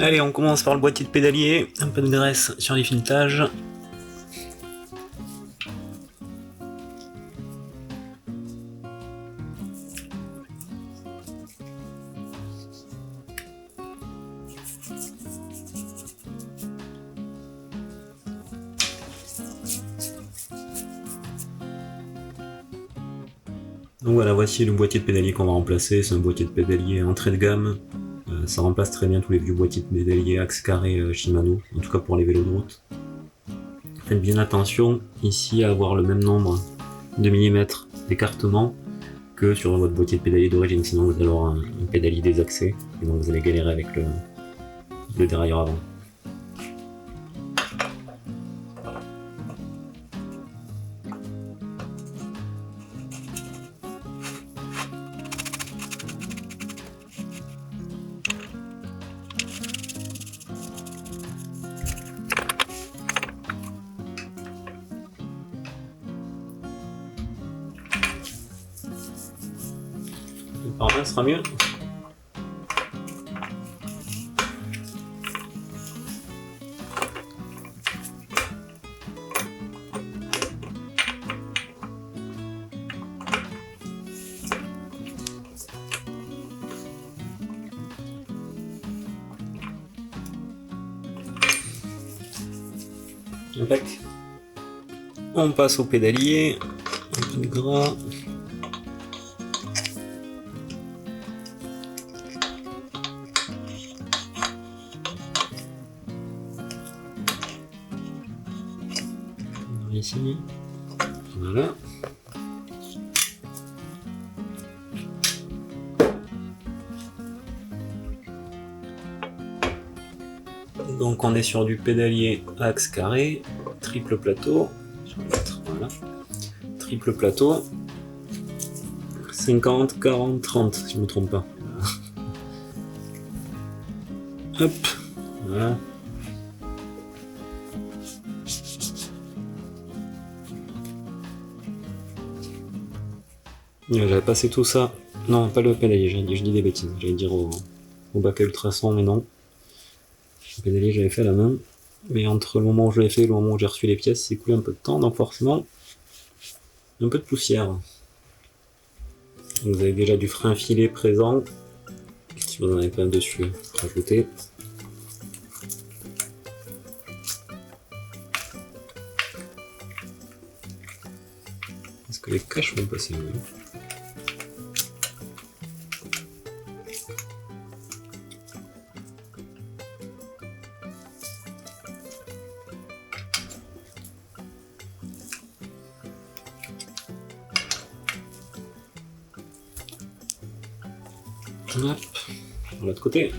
Allez, on commence par le boîtier de pédalier, un peu de graisse sur les filetages. Donc voilà, voici le boîtier de pédalier qu'on va remplacer. C'est un boîtier de pédalier entrée de gamme. Ça remplace très bien tous les vieux boîtiers de pédalier axe carré Shimano, en tout cas pour les vélos de route. Faites bien attention ici à avoir le même nombre de millimètres d'écartement que sur votre boîtier de pédalier d'origine, sinon vous allez avoir un pédalier désaxé et donc vous allez galérer avec le dérailleur avant. Par là, ce sera mieux. Impec. On passe au pédalier, un peu de gras. Ici, voilà. Donc on est sur du pédalier axe carré, triple plateau, voilà. Triple plateau, 50, 40, 30 si je ne me trompe pas. Hop, voilà. J'avais passé tout ça, non pas le pédalier, je dis des bêtises, j'allais dire au bac à ultrasons, mais non. Le pédalier j'avais fait à la main, mais entre le moment où je l'ai fait et le moment où j'ai reçu les pièces, c'est écoulé un peu de temps, donc forcément un peu de poussière. Vous avez déjà du frein filet présent, si vous en avez pas dessus, rajouter. Est-ce que les caches vont passer mieux ? Hop, de l'autre côté.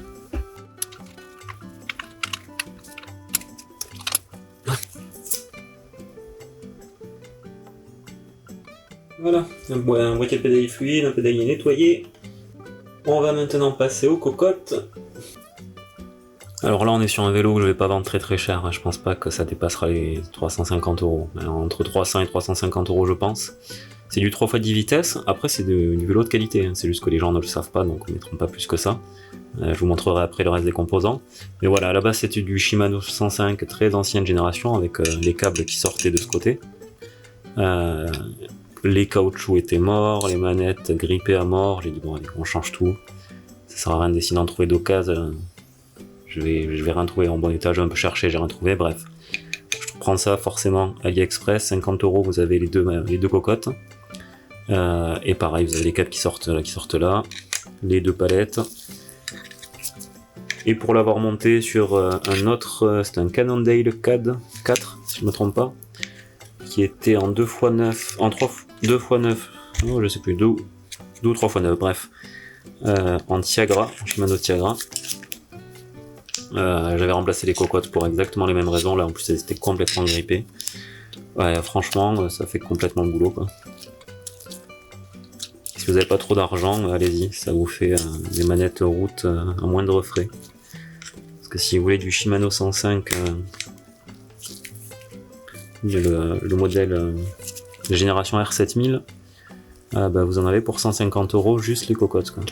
Voilà, un boîtier de pédalier fluide, un pédalier nettoyé. On va maintenant passer aux cocottes. Alors là on est sur un vélo que je vais pas vendre très cher, hein. Je pense pas que ça dépassera les 350 €. Entre 300 et 350 € je pense. C'est du 3x10 vitesses, après c'est du vélo de qualité, hein. C'est juste que les gens ne le savent pas, donc on ne mettront pas plus que ça. Je vous montrerai après le reste des composants. Mais voilà, à la base c'était du Shimano 105 très ancienne génération, avec les câbles qui sortaient de ce côté. Les caoutchoucs étaient morts, les manettes grippées à mort, j'ai dit bon allez, on change tout. Ça sert à rien d'essayer d'en trouver d'occasion. Je vais rien trouver en bon état, j'ai un peu cherché, j'ai rien trouvé, bref. Je prends ça forcément AliExpress, 50 €, vous avez les deux cocottes. Et pareil, vous avez les câbles qui sortent là, les deux palettes. Et pour l'avoir monté sur un autre, c'est un Cannondale CAD 4, si je me trompe pas, qui était en 2x9, en 2x9, oh, je sais plus, 2 ou 3x9, bref, en Tiagra, Shimano Tiagra. J'avais remplacé les cocottes pour exactement les mêmes raisons, là en plus elles étaient complètement grippées. Ouais, franchement, ça fait complètement le boulot, quoi. Si vous n'avez pas trop d'argent, allez-y, ça vous fait des manettes route à moindre frais. Parce que si vous voulez du Shimano 105, le modèle de génération R7000, bah vous en avez pour 150 € juste les cocottes, quoi.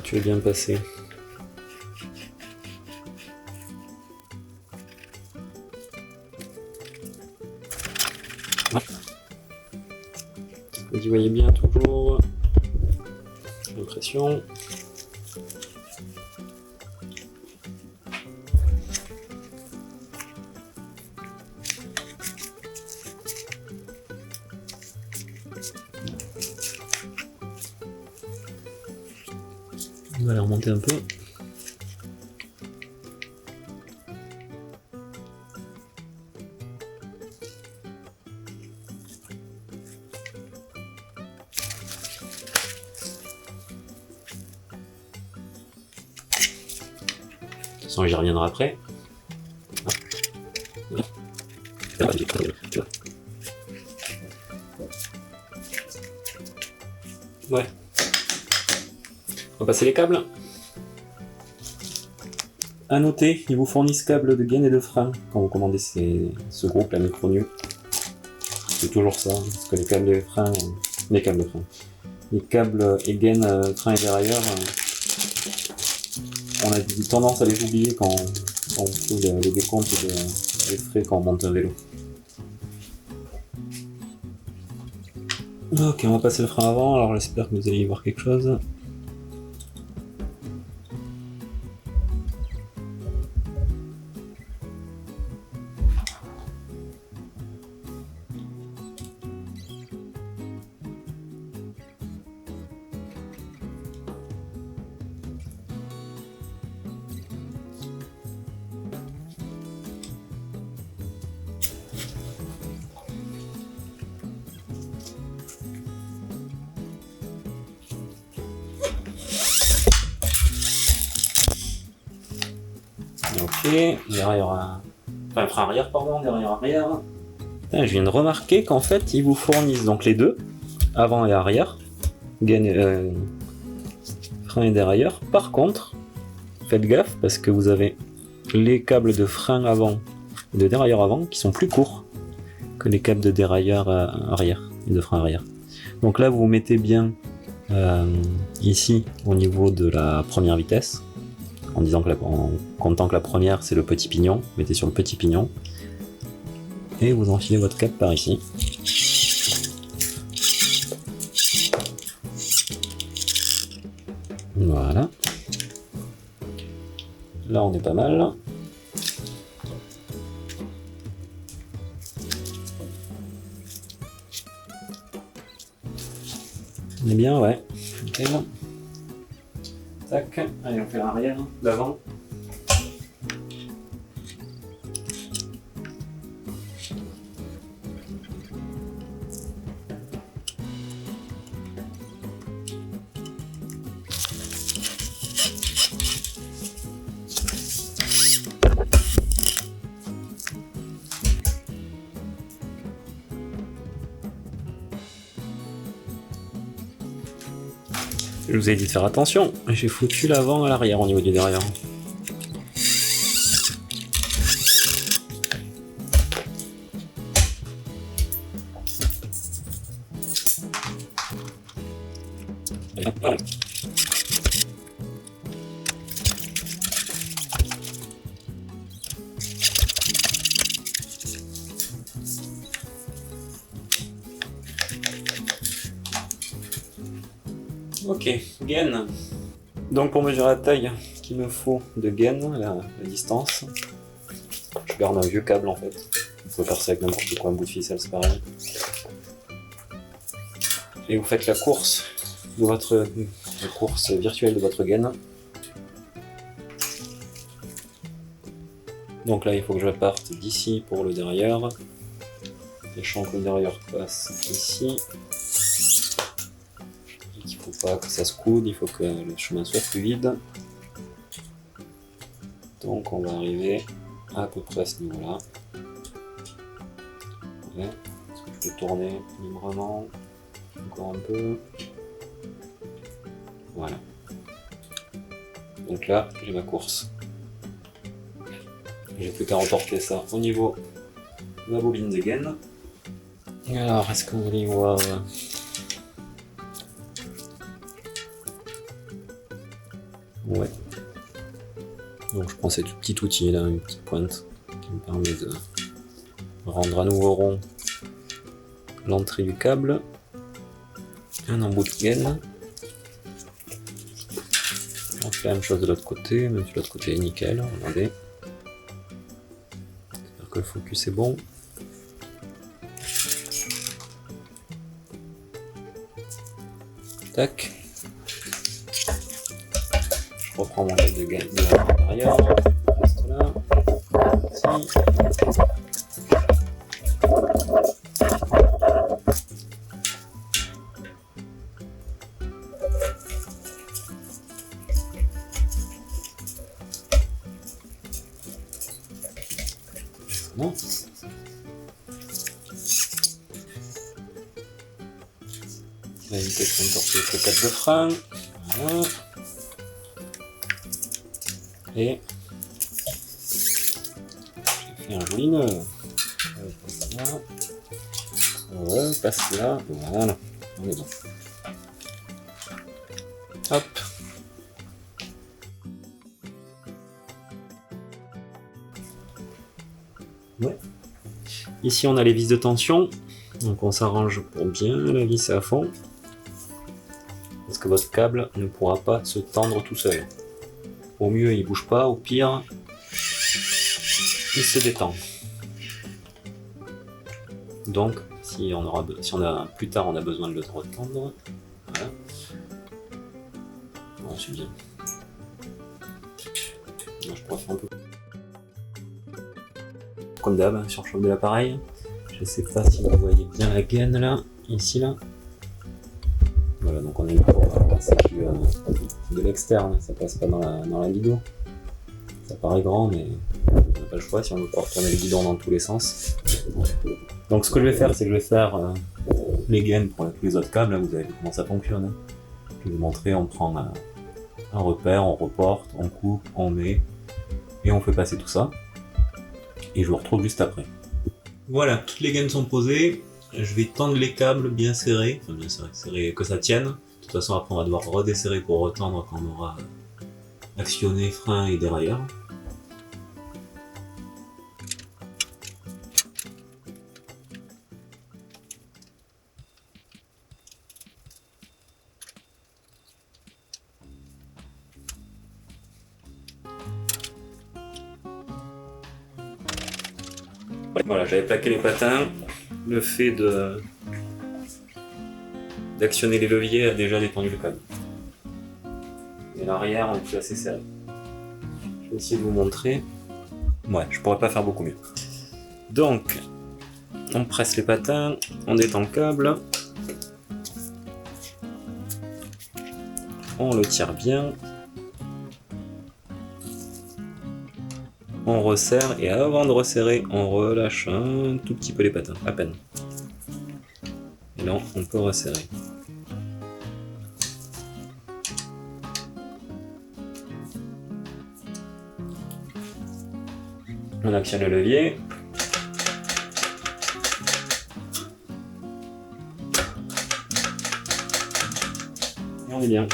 tu veux bien passer. Vous y voyez bien toujours l'impression. On va les remonter un peu. De toute façon, j'y reviendrai après. Ouais. On va passer les câbles. À noter, ils vous fournissent câbles de gain et de frein quand vous commandez ce groupe, la Micronew. C'est toujours ça, parce que les câbles de frein, les câbles et gain, frein et dérailleur, on a tendance à les oublier quand on fait les décomptes des frais quand on monte un vélo. Ok, on va passer le frein avant, alors j'espère que vous allez y voir quelque chose. Ok, derrière, enfin frein arrière pardon, derrière arrière. Putain, je viens de remarquer qu'en fait ils vous fournissent donc les deux, avant et arrière, frein et dérailleur. Par contre, faites gaffe parce que vous avez les câbles de frein avant et de dérailleur avant qui sont plus courts que les câbles de dérailleur arrière et de frein arrière. Donc là vous mettez bien ici au niveau de la première vitesse, en disant que en comptant que la première c'est le petit pignon, mettez sur le petit pignon et vous enfilez votre câble par ici. Voilà. Là on est pas mal. On est bien, ouais. Nickel. Tac. Allez, on fait l'arrière, l'avant. Je vous ai dit de faire attention, j'ai foutu l'avant à l'arrière au niveau du derrière. Ok, gaine. Donc pour mesurer la taille qu'il me faut de gaine, la distance, je garde un vieux câble en fait. Vous pouvez faire ça avec n'importe quoi, un bout de ficelle, c'est pareil. Et vous faites la course virtuelle de votre gaine. Donc là il faut que je parte d'ici pour le derrière. Sachant que le derrière passe ici. Il ne faut pas que ça se coude, il faut que le chemin soit fluide. Donc on va arriver à peu près à ce niveau-là. Ouais. Est-ce que je peux tourner librement encore un peu? Voilà. Donc là, j'ai ma course. J'ai plus qu'à reporter ça au niveau de la bobine de gaine. Alors, est-ce que vous voulez voir? Ouais. Donc je prends ce petit outil là, une petite pointe, qui me permet de rendre à nouveau rond l'entrée du câble. Un embout de gaine. On fait la même chose de l'autre côté, même si l'autre côté est nickel, regardez. J'espère que le focus est bon. Tac. Je reprends mon câble de gaine de l'intérieur. Reste là. Ici. Non. On va éviter de s'entorser avec le câble de frein. Voilà. Et j'ai fait un joli nœud. Passe là. Ouais, passe là. Voilà. On est bon. Hop. Ouais. Ici on a les vis de tension, donc on s'arrange pour bien la visser à fond, parce que votre câble ne pourra pas se tendre tout seul. Au mieux il bouge pas, au pire il se détend. Donc si plus tard on a besoin de le retendre, voilà. Bon, c'est bien. Moi, je pourrais faire un peu comme d'hab, sur le choc de l'appareil. Je sais pas si vous voyez bien la gaine là, ici là. Voilà, donc on a une c'est de l'externe, ça passe pas dans la vidéo. Ça paraît grand, mais on n'a pas le choix si on veut pas retourner le guidon dans tous les sens. Donc ce que je vais faire, c'est que je vais faire les gaines pour tous les autres câbles, là, vous avez vu comment ça fonctionne. Hein. Je vais vous montrer, on prend un repère, on reporte, on coupe, on met, et on fait passer tout ça. Et je vous retrouve juste après. Voilà, toutes les gaines sont posées. Je vais tendre les câbles bien serrés, enfin bien serrés, que ça tienne. De toute façon, après, on va devoir redesserrer pour retendre quand on aura actionné frein et dérailleur. Voilà, j'avais plaqué les patins. Le fait d'actionner les leviers a déjà détendu le câble. Et l'arrière, on est plus assez serré. Je vais essayer de vous montrer. Ouais, je pourrais pas faire beaucoup mieux. Donc, on presse les patins, on détend le câble. On le tire bien. On resserre et avant de resserrer, on relâche un tout petit peu les patins, à peine. Et là, on peut resserrer. On actionne le levier. Et on est bien.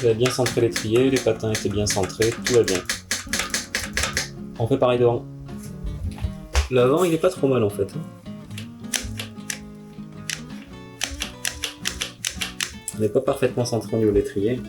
J'avais bien centré l'étrier, les patins étaient bien centrés, tout va bien. On fait pareil devant. L'avant il est pas trop mal en fait. On n'est pas parfaitement centré au niveau de l'étrier.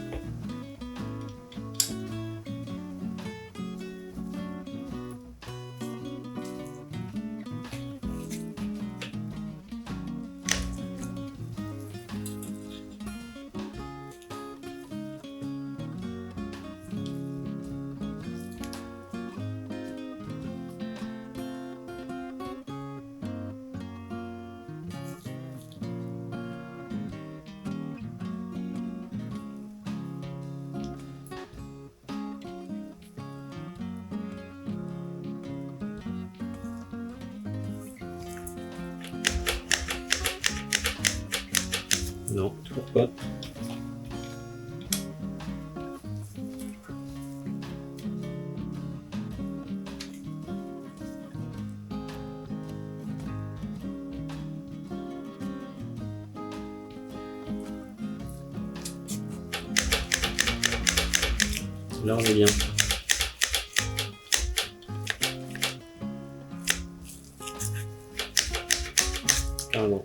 Non, toujours pas. Là on est bien. Pardon.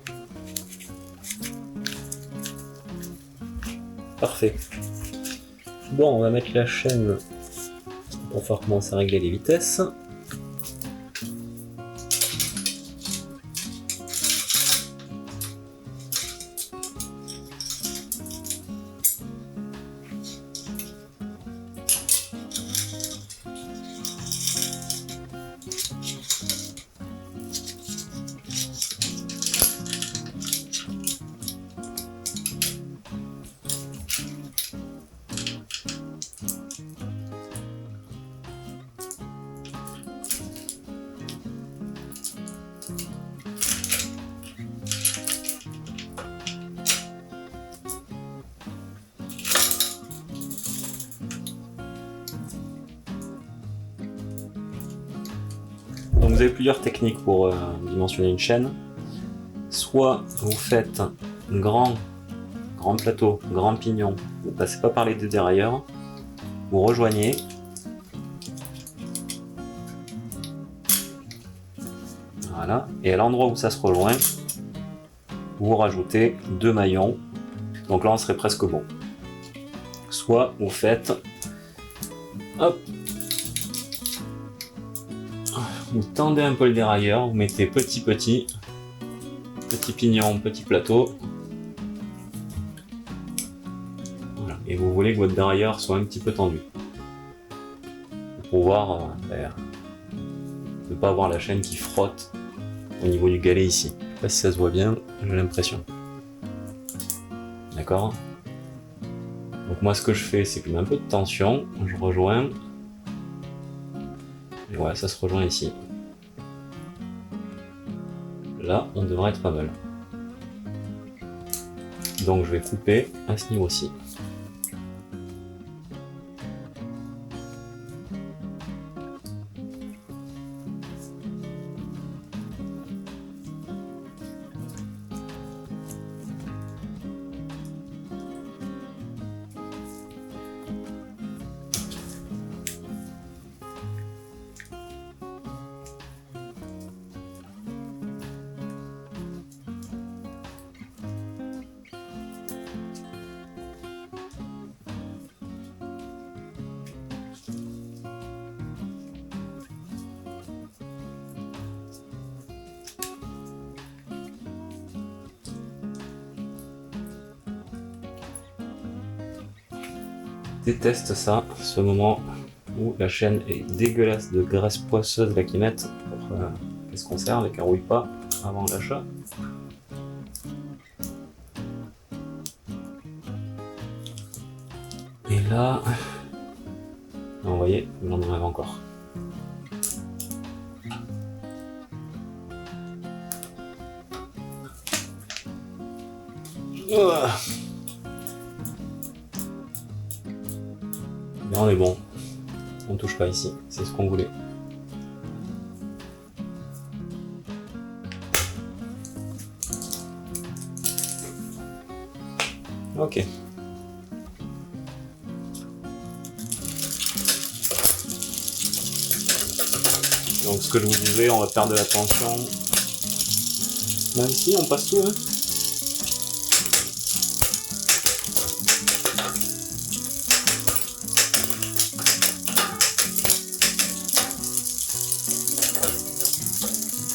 Parfait. Bon, on va mettre la chaîne pour pouvoir commencer à régler les vitesses. Donc vous avez plusieurs techniques pour dimensionner une chaîne. Soit vous faites grand plateau, grand pignon, vous passez pas par les deux dérailleurs, vous rejoignez, voilà, et à l'endroit où ça se rejoint, vous rajoutez 2 maillons, donc là on serait presque bon. Soit vous faites, hop, vous tendez un peu le dérailleur, vous mettez petit pignon, petit plateau. Voilà. Et vous voulez que votre dérailleur soit un petit peu tendu. Pour pouvoir ne pas avoir la chaîne qui frotte au niveau du galet ici. Je sais pas si ça se voit bien, j'ai l'impression. D'accord ? Donc moi ce que je fais, c'est que je mets un peu de tension, je rejoins. Et voilà, ça se rejoint ici. Là, on devrait être pas mal. Donc je vais couper à ce niveau-ci. Déteste ça, ce moment où la chaîne est dégueulasse de graisse poisseuse là qu'ils mettent pour qu'elle se conserve et qu'elle rouille pas avant l'achat. Et là, vous voyez, j'en enlève encore. Mais on est bon, on touche pas ici, c'est ce qu'on voulait. Ok. Donc ce que je vous disais, on va perdre de la tension. Même si on passe tout, hein.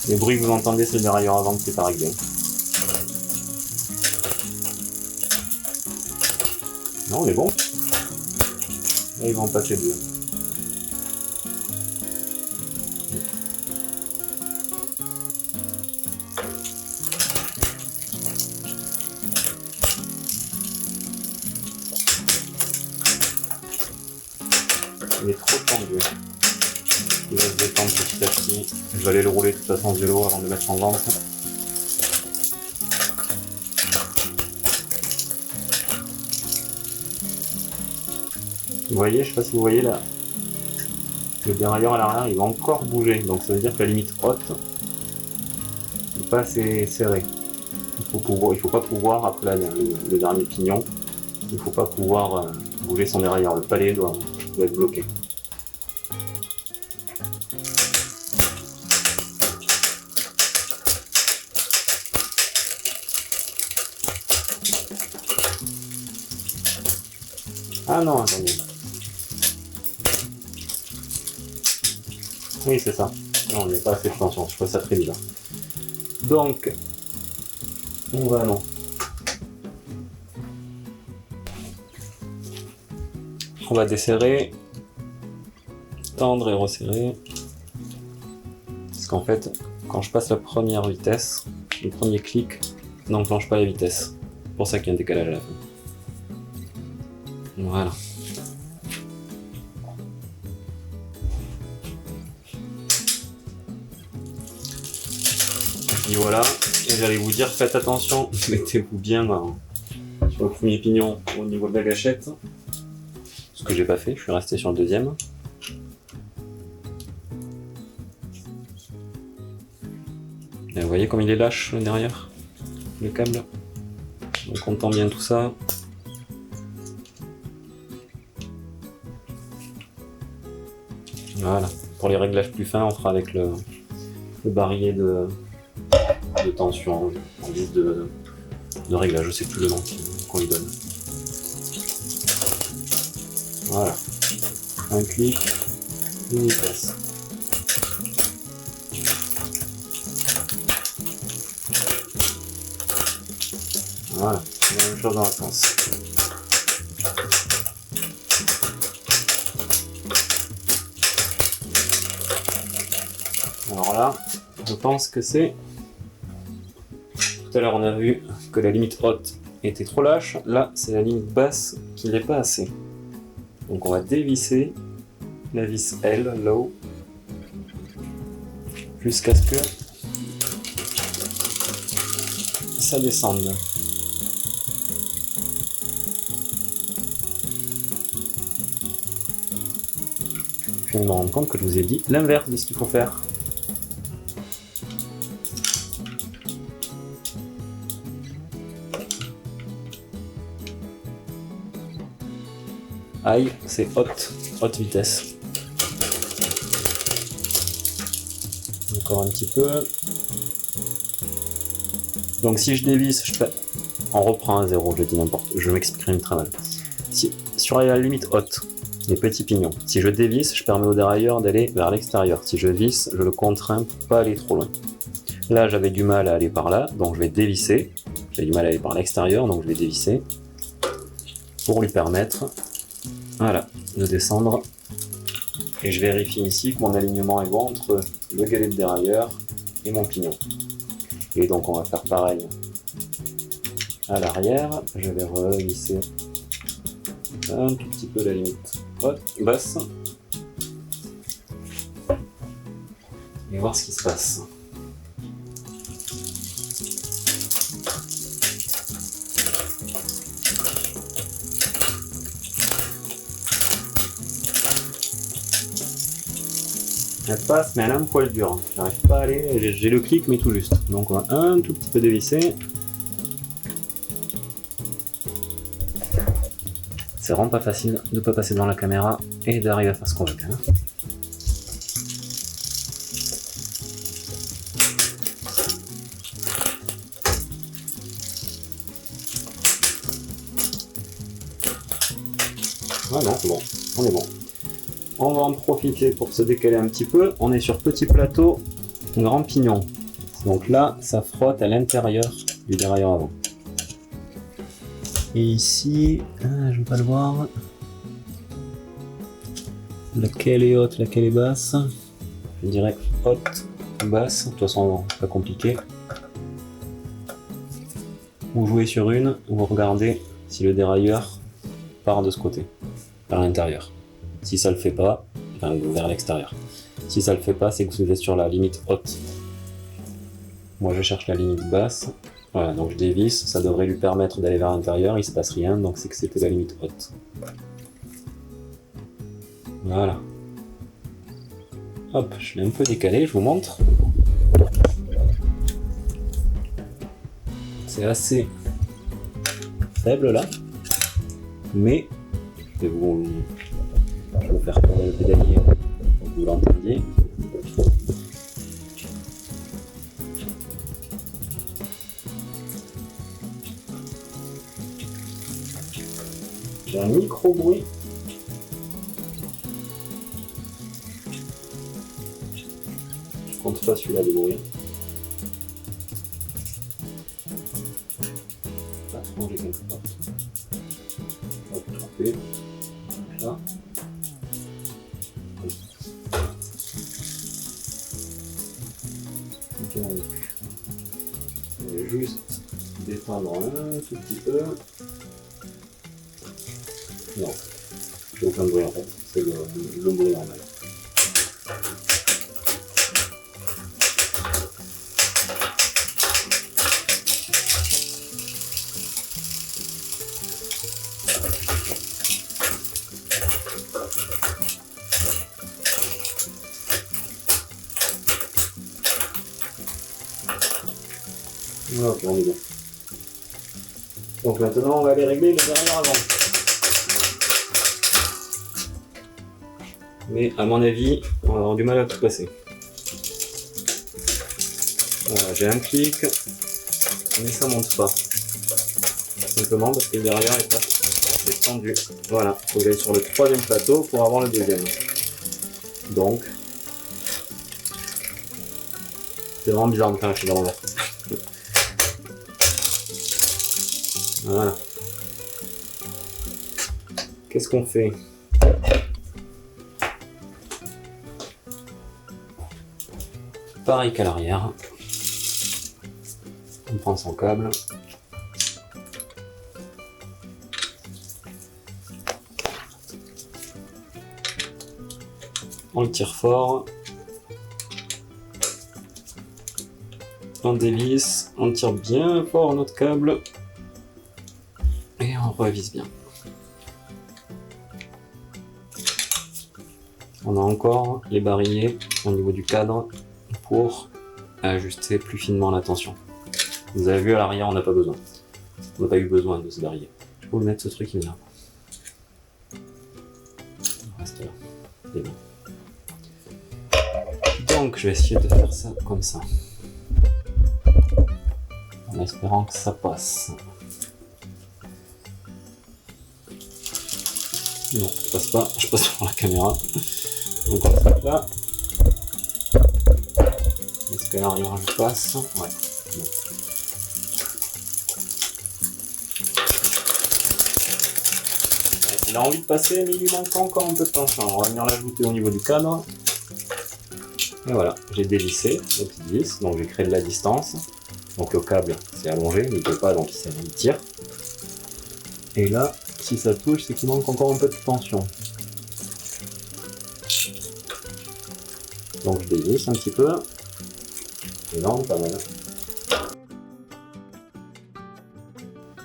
Les bruits que vous entendez, c'est le dérailleur avant qui est pas réglé. Non, on est bon. Là, ils vont en passer deux. Il est trop tendu. Il va se détendre petit à petit. Je vais aller le rouler de toute façon en vélo avant de le mettre en vente. Vous voyez, je sais pas si vous voyez là, le dérailleur à l'arrière il va encore bouger, donc ça veut dire que la limite haute n'est pas assez serrée. Il faut pas pouvoir, après le dernier pignon, il faut pas pouvoir bouger son dérailleur. Le palais doit doit être bloqué. Ah non, attendez. Oui, c'est ça. Non, il n'y a pas assez de tension, je trouve ça très bizarre. Donc, on va non. On va desserrer, tendre et resserrer. Parce qu'en fait, quand je passe la première vitesse, le premier clic n'enclenche pas la vitesse. C'est pour ça qu'il y a un décalage à la fin. Voilà. Et voilà, et j'allais vous dire, faites attention, mettez-vous bien sur le premier pignon au niveau de la gâchette. Ce que j'ai pas fait, je suis resté sur le deuxième. Et vous voyez comme il est lâche derrière, le câble. Donc on tend bien tout ça. Voilà, pour les réglages plus fins, on fera avec le barillet de tension, en guise de réglage, je sais plus le nom qu'on lui donne. Voilà, un clic, une vitesse. Voilà, la même chose dans la sens. Alors là, je pense que c'est... Tout à l'heure on a vu que la limite haute était trop lâche, là c'est la limite basse qui n'est pas assez. Donc on va dévisser la vis L, low, jusqu'à ce que ça descende. Je viens de me rendre compte que je vous ai dit l'inverse de ce qu'il faut faire. High, c'est haute vitesse. Encore un petit peu. Donc si je dévisse, on reprend à 0, je dis n'importe, je m'exprime très mal. Sur la limite haute, les petits pignons, si je dévisse, je permets au dérailleur d'aller vers l'extérieur. Si je visse, je le contrains pour pas aller trop loin. Là, j'avais du mal à aller par là, donc je vais dévisser. J'ai du mal à aller par l'extérieur, donc je vais dévisser pour lui permettre, voilà, de descendre. Et je vérifie ici que mon alignement est bon entre le galet de dérailleur et mon pignon. Et donc on va faire pareil à l'arrière. Je vais revisser un tout petit peu la limite haute, basse. Et voir ce qui se passe. Elle passe, mais elle est un poil dure. J'arrive pas à aller, j'ai le clic, mais tout juste. Donc on va un tout petit peu dévisser. C'est vraiment pas facile de pas passer devant la caméra et d'arriver à faire ce qu'on veut. Hein. Ah non, c'est bon, on est bon. On va en profiter pour se décaler un petit peu. On est sur petit plateau, grand pignon. Donc là, ça frotte à l'intérieur du dérailleur avant. Et ici, je ne vais pas le voir. Laquelle est haute, laquelle est basse? Je dirais haute, basse. De toute façon, pas compliqué. Vous jouez sur une, vous regardez si le dérailleur part de ce côté, par l'intérieur. Si ça le fait pas, enfin vers l'extérieur. Si ça le fait pas, c'est que vous êtes sur la limite haute. Moi je cherche la limite basse. Voilà, donc je dévisse, ça devrait lui permettre d'aller vers l'intérieur, il se passe rien, donc c'est que c'était la limite haute. Voilà. Hop, je l'ai un peu décalé, je vous montre. C'est assez faible là, mais je vais Je vais faire tourner le pédalier pour que vous l'entendiez. J'ai un micro-bruit. Je compte pas celui-là de bruit. Pas trop ranger quelque part. Hop, tromper. Là. Donc, je vais juste détendre un tout petit peu. Non, j'ai aucun bruit en fait, c'est le bruit normal. Voilà, on est bon. Donc maintenant on va aller régler le derrière avant. Mais à mon avis, on va avoir du mal à tout passer. Voilà, j'ai un clic, mais ça monte pas. Simplement parce que le derrière est pas assez tendu. Voilà, il faut que j'aille sur le troisième plateau pour avoir le deuxième. Donc, c'est vraiment bizarre de faire un chiffre d'envers. Voilà. Qu'est-ce qu'on fait? Pareil qu'à l'arrière. On prend son câble. On le tire fort. On dévisse. On tire bien fort notre câble. Et on revise bien. On a encore les barillet au niveau du cadre pour ajuster plus finement la tension. Vous avez vu à l'arrière, on n'a pas besoin. On n'a pas eu besoin de ce barillet. Je peux vous mettre ce truc qui est là. Reste là. C'est bon. Donc je vais essayer de faire ça comme ça. En espérant que ça passe. Non, je passe pas, je passe sur la caméra. Donc on va là. Est-ce que l'arrière je passe? Ouais. Bon. Il a envie de passer, mais il lui manque encore un peu de tension. On va venir l'ajouter au niveau du cadre. Et voilà, j'ai dévissé la petite vis, donc j'ai créé de la distance. Donc le câble c'est allongé, il ne peut pas, donc il tire. Et là, si ça touche, c'est qu'il manque encore un peu de tension. Donc je dévisse un petit peu. Et là, on est pas mal.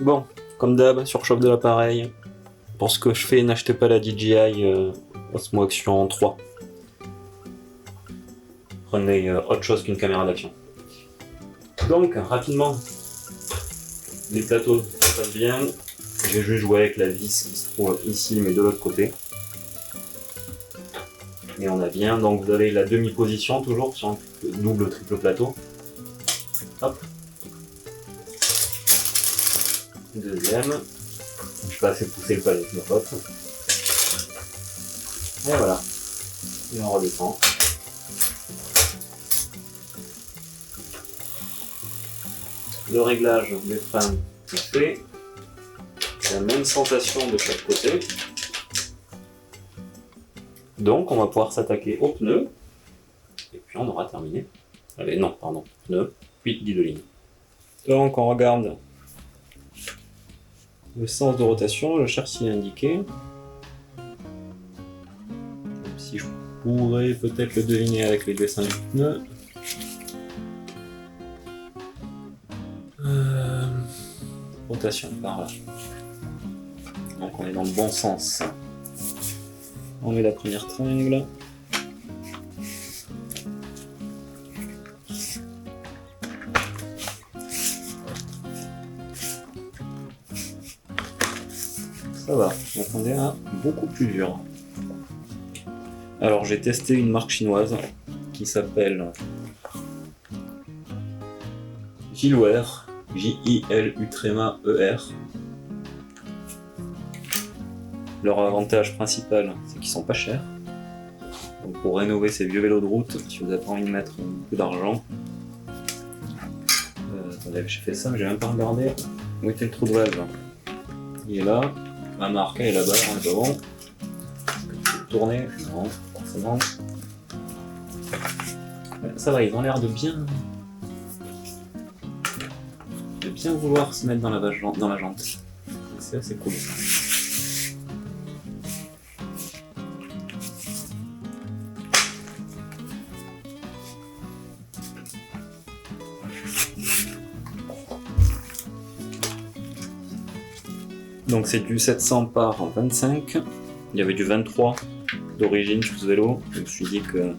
Bon, comme d'hab, surchauffe de l'appareil. Pour ce que je fais, n'achetez pas la DJI Osmo Action 3. Prenez autre chose qu'une caméra d'action. Donc, rapidement, les plateaux se passent bien. J'ai juste joué avec la vis qui se trouve ici, mais de l'autre côté. Et on a bien, donc vous avez la demi-position toujours sur un double triple plateau. Hop. Deuxième. Je vais assez pousser le palais avec ma pote. Et voilà. Et on redescend. Le réglage des freins est fait. La même sensation de chaque côté. Donc on va pouvoir s'attaquer aux pneus. Et puis on aura terminé. Allez, non, pardon. Pneus, puis guidoline. Donc on regarde le sens de rotation, je cherche s'il est indiqué. Même si je pourrais peut-être le deviner avec les dessins du pneu. Rotation par là. Donc on est dans le bon sens. On met la première tringle. Ça va, on attendait un beaucoup plus dur. Alors j'ai testé une marque chinoise qui s'appelle Jilwear, J-I-L-U-R. Leur avantage principal, c'est qu'ils sont pas chers. Donc pour rénover ces vieux vélos de route, si vous avez pas envie de mettre beaucoup d'argent, attendez, j'ai fait ça, mais j'ai même pas regardé où était le trou de valve. Il est là, la marque elle est là-bas, en devant. Tourner, non, forcément. Ça va, ils ont l'air de bien vouloir se mettre dans la jante. C'est assez cool ça. Donc c'est du 700 par 25. Il y avait du 23 d'origine sur ce vélo. Je me suis dit que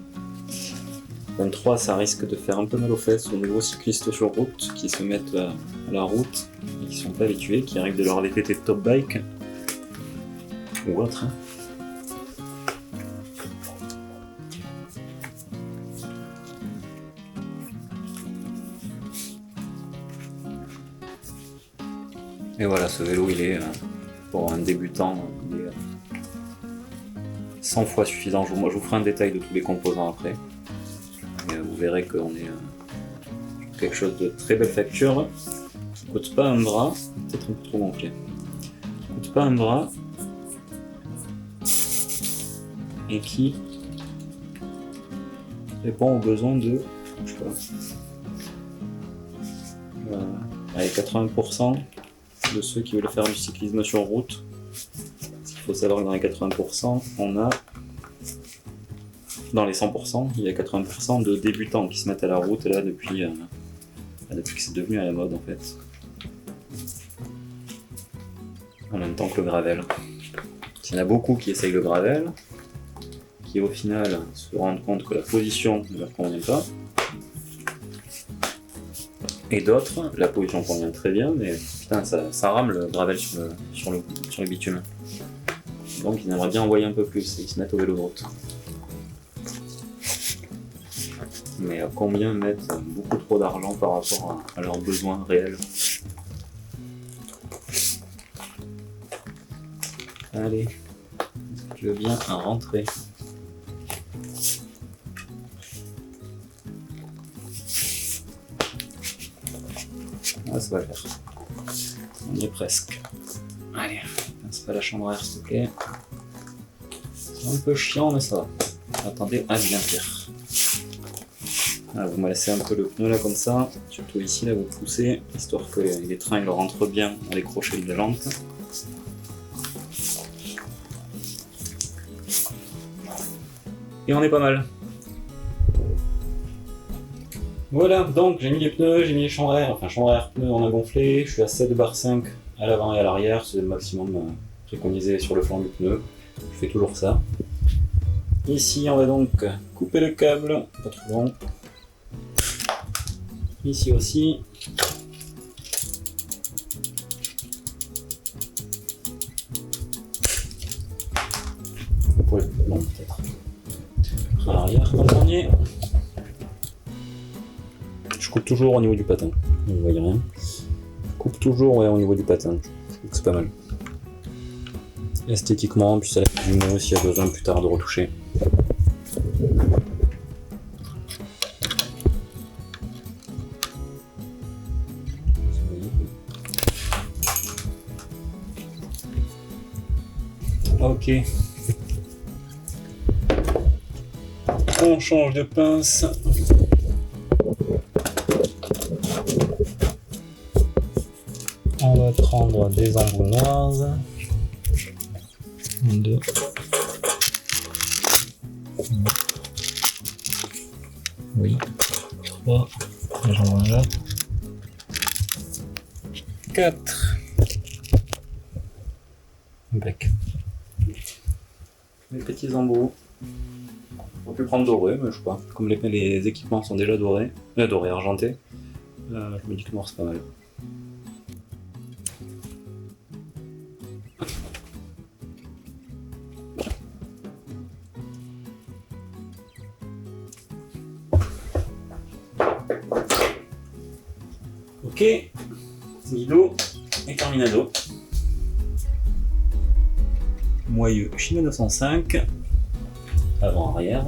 23 ça risque de faire un peu mal aux fesses aux nouveaux cyclistes sur route qui se mettent à la route et qui sont pas habitués, qui arrivent de leur VTT de top bike ou autre. Et voilà, ce vélo il est pour un débutant, il est 100 fois suffisant. Je vous ferai un détail de tous les composants après. Et vous verrez qu'on est sur quelque chose de très belle facture, qui ne coûte pas un bras, peut-être un peu trop gonflé, qui ne coûte pas un bras et qui répond aux besoins de, je sais pas, allez, 80% de ceux qui veulent faire du cyclisme sur route. Il faut savoir que dans les 80%, on a, dans les 100%, il y a 80% de débutants qui se mettent à la route là depuis que c'est devenu à la mode en fait. En même temps que le gravel. Il y en a beaucoup qui essayent le gravel, qui au final se rendent compte que la position ne leur convient pas. Et d'autres, la position convient très bien, mais putain, ça rame le gravel sur le bitume. Donc ils aimeraient bien envoyer un peu plus et ils se mettent au vélo de route. Mais combien mettent beaucoup trop d'argent par rapport à leurs besoins réels? Allez, je veux bien rentrer. Ah, ça va le faire. On y est presque. Allez, c'est pas la chambre à air stockée. C'est un peu chiant, mais ça va. Attendez, bien pire. Voilà, vous me laissez un peu le pneu là comme ça, surtout ici là vous poussez, histoire que les trains ils rentrent bien dans les crochets de la jante. Et on est pas mal. Voilà, donc j'ai mis les pneus, j'ai mis les chambres à air, pneus on a gonflé, je suis à 7 bar 5 à l'avant et à l'arrière, c'est le maximum préconisé sur le flanc du pneu, je fais toujours ça. Ici on va donc couper le câble, pas trop long. Ici aussi. Non, peut-être. À l'arrière, comme dernier. Je coupe toujours au niveau du patin. Vous ne voyez rien. Je coupe toujours au niveau du patin. Je trouve que c'est pas mal. Esthétiquement, puis ça laisse du mot s'il y a besoin plus tard de retoucher. Ok. On change de pince. On va prendre des embouts noirs. 1, 2. Oui. 3. J'en ai là. 4. Bec. Les petits embouts. On peut prendre doré, mais je sais pas. Comme les équipements sont déjà dorés, argentés, je me dis que noir c'est pas mal. Ok, Guido et terminado. Moyeu Shimano 105, avant-arrière.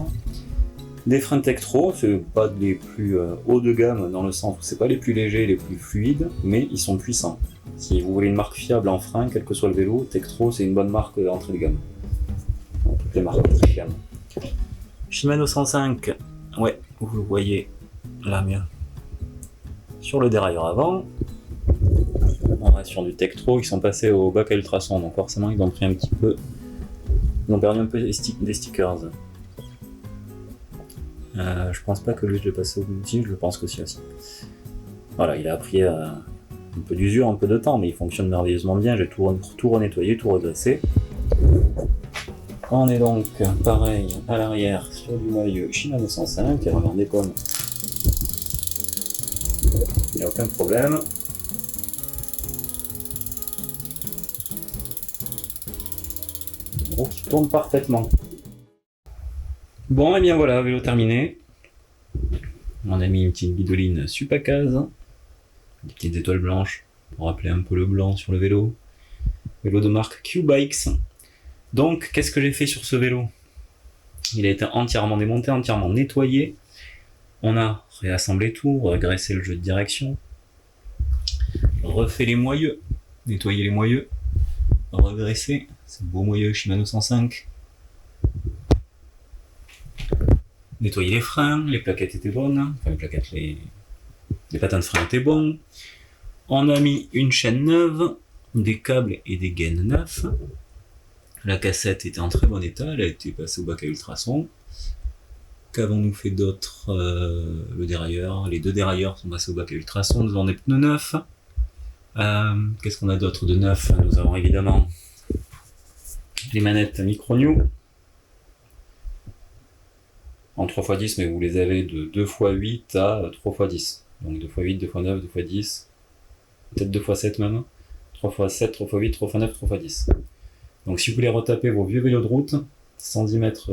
Des freins Tektro, c'est pas les plus haut de gamme dans le sens où c'est pas les plus légers, les plus fluides, mais ils sont puissants. Si vous voulez une marque fiable en frein, quel que soit le vélo, Tektro c'est une bonne marque d'entrée de gamme. Donc, toutes les marques d'entrée de gamme. Shimano 105, ouais, vous le voyez là mieux. Sur le dérailleur avant, on reste sur du Tektro, ils sont passés au bac à ultrasons, donc forcément ils ont pris un petit peu. Ils ont perdu un peu des stickers. Je pense pas que lui je l'ai passé au multi, je le pense que si aussi. Voilà, il a pris un peu d'usure, un peu de temps, mais il fonctionne merveilleusement bien, j'ai tout renettoyé, tout redressé. On est donc pareil à l'arrière sur du moyeu Shimano 105, alors regardez comme il n'y a aucun problème. Qui tourne parfaitement. Bon, et bien voilà, vélo terminé. On a mis une petite guidoline Supacase, des petites étoiles blanches pour rappeler un peu le blanc sur le vélo. Vélo de marque Q-Bikes. Donc, qu'est-ce que j'ai fait sur ce vélo? Il a été entièrement démonté, entièrement nettoyé. On a réassemblé tout, regraissé le jeu de direction, refait les moyeux, nettoyé les moyeux, regraissé, c'est beau moyeu Shimano 105. Nettoyer les freins, les plaquettes étaient bonnes, enfin les plaquettes, les patins de frein étaient bons. On a mis une chaîne neuve, des câbles et des gaines neufs. La cassette était en très bon état, elle a été passée au bac à ultrasons. Qu'avons-nous fait d'autre? Le dérailleur, les deux dérailleurs sont passés au bac à ultrasons, nous avons des pneus neufs. Qu'est-ce qu'on a d'autre de neuf? Nous avons évidemment les manettes Micro-New en 3x10, mais vous les avez de 2x8 à 3x10. Donc 2x8, 2x9, 2x10, peut-être 2x7 même. 3x7, 3x8, 3x9, 3x10. Donc si vous voulez retaper vos vieux vélos de route, 110 mètres...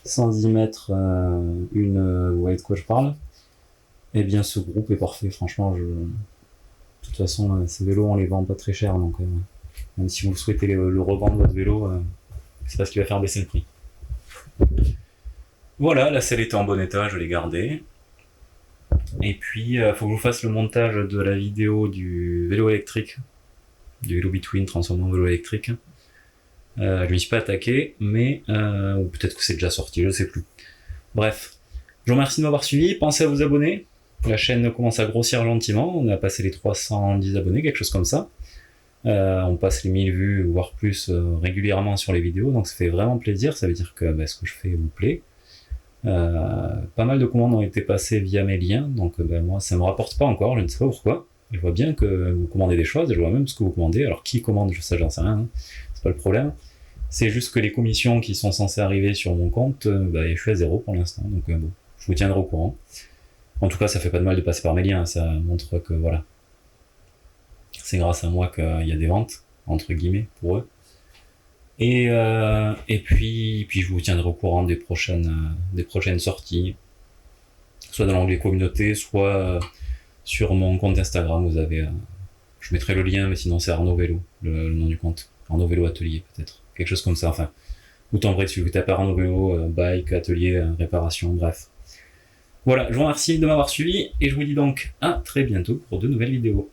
110 mètres, vous voyez de quoi je parle? Eh bien ce groupe est parfait, franchement. De toute façon, ces vélos on les vend pas très cher, donc même si vous souhaitez le revendre votre vélo, c'est pas ce qui va faire baisser le prix. Voilà, la selle était en bon état, je l'ai gardée. Et puis faut que je vous fasse le montage de la vidéo du vélo électrique, du vélo Between transformé en vélo électrique. Je m'y suis pas attaqué, mais ou peut-être que c'est déjà sorti, je sais plus. Bref, je vous remercie de m'avoir suivi, pensez à vous abonner. La chaîne commence à grossir gentiment, on a passé les 310 abonnés, quelque chose comme ça. On passe les 1000 vues, voire plus, régulièrement sur les vidéos, donc ça fait vraiment plaisir, ça veut dire que ce que je fais vous plaît. Pas mal de commandes ont été passées via mes liens, donc moi ça me rapporte pas encore, je ne sais pas pourquoi. Je vois bien que vous commandez des choses, je vois même ce que vous commandez, alors qui commande, j'en sais rien, hein. C'est pas le problème. C'est juste que les commissions qui sont censées arriver sur mon compte, je suis à 0 pour l'instant, donc bon, je vous tiendrai au courant. En tout cas, ça fait pas de mal de passer par mes liens, ça montre que voilà, c'est grâce à moi qu'il y a des ventes, entre guillemets, pour eux. Et puis je vous tiendrai au courant des prochaines sorties, soit dans l'onglet communauté, soit sur mon compte Instagram. Vous avez, je mettrai le lien, mais sinon c'est Arnaud Vélo, le nom du compte, Arnaud Vélo Atelier peut-être, quelque chose comme ça. Enfin, vous tomberez dessus, vous tapez Arnaud Vélo, bike, atelier, réparation, bref. Voilà, je vous remercie de m'avoir suivi et je vous dis donc à très bientôt pour de nouvelles vidéos.